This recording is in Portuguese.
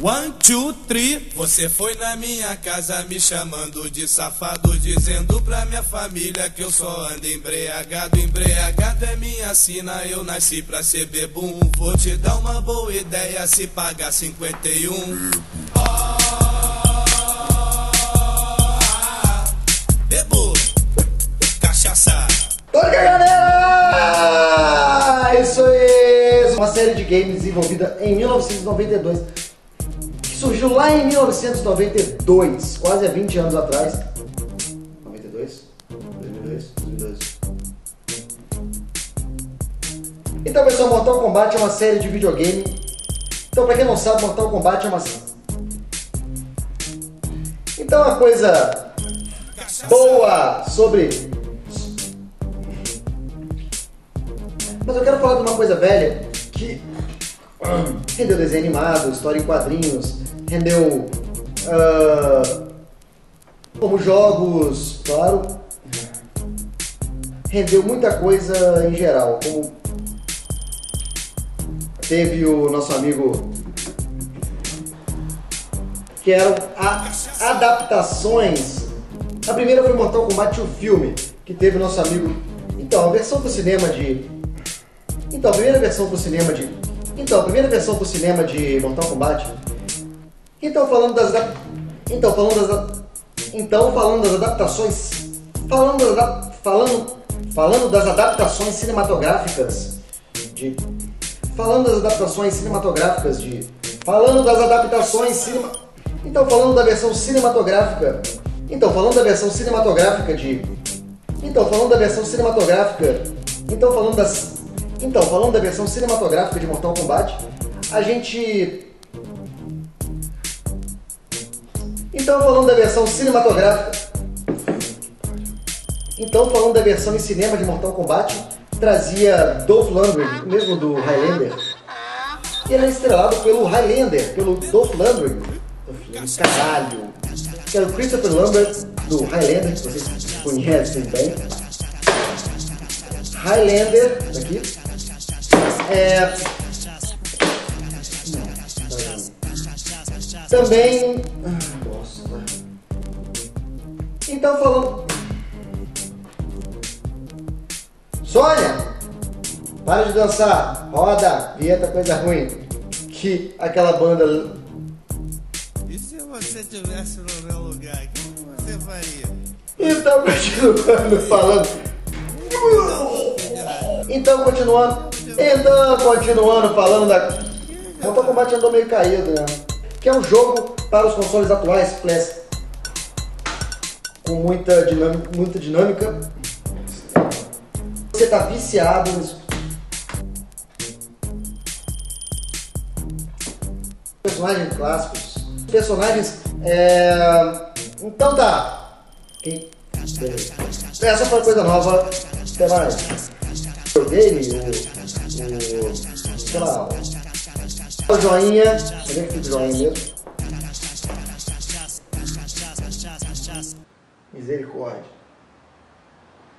1, 2, 3. Você foi na minha casa me chamando de safado, dizendo pra minha família que eu só ando embriagado. Embriagado é minha sina, eu nasci pra ser bebum. Vou te dar uma boa ideia se pagar 51. Bebo, cachaça. Olha, galera! Isso aí! Uma série de games desenvolvida em 1992, que surgiu lá em 1992, quase há 20 anos atrás. 92? 2002? Então, pessoal, Mortal Kombat é uma série de videogame. Então, pra quem não sabe, Mortal Kombat é uma... Então, uma coisa boa sobre... Mas eu quero falar de uma coisa velha que rendeu desenho animado, história em quadrinhos, rendeu como jogos, claro, rendeu muita coisa em geral, como teve o nosso amigo que eram adaptações. A primeira foi Mortal Kombat, o filme, que teve o nosso amigo. Então, a versão pro cinema de... Então, a primeira versão pro cinema de Mortal Kombat. Falando das adaptações cinematográficas de falando das adaptações cinematográficas de falando das adaptações cinema falando da versão cinematográfica falando da versão cinematográfica de falando da versão cinematográfica de Mortal Kombat, a gente... falando da versão da versão em cinema de Mortal Kombat, trazia Dolph Lundgren, mesmo do Highlander. E ele é estrelado pelo Highlander, pelo Dolph Lundgren. Caralho! Que era o Christopher Lambert, do Highlander, que vocês conhecem bem. Highlander, aqui. Também... Nossa. Então, falando... Sônia! Para de dançar! Roda! Vinheta, coisa ruim. Que aquela banda... E se você estivesse no meu lugar, o que você faria? Então, continuando falando... continuando falando da... Mortal Kombat andou meio caído, né? Que é um jogo para os consoles atuais, com muita dinâmica. Você tá viciado nos personagens clássicos. Então tá. Essa foi a coisa nova. Até mais. Sei lá, o joinha. Onde é que fica o joinha mesmo? Misericórdia.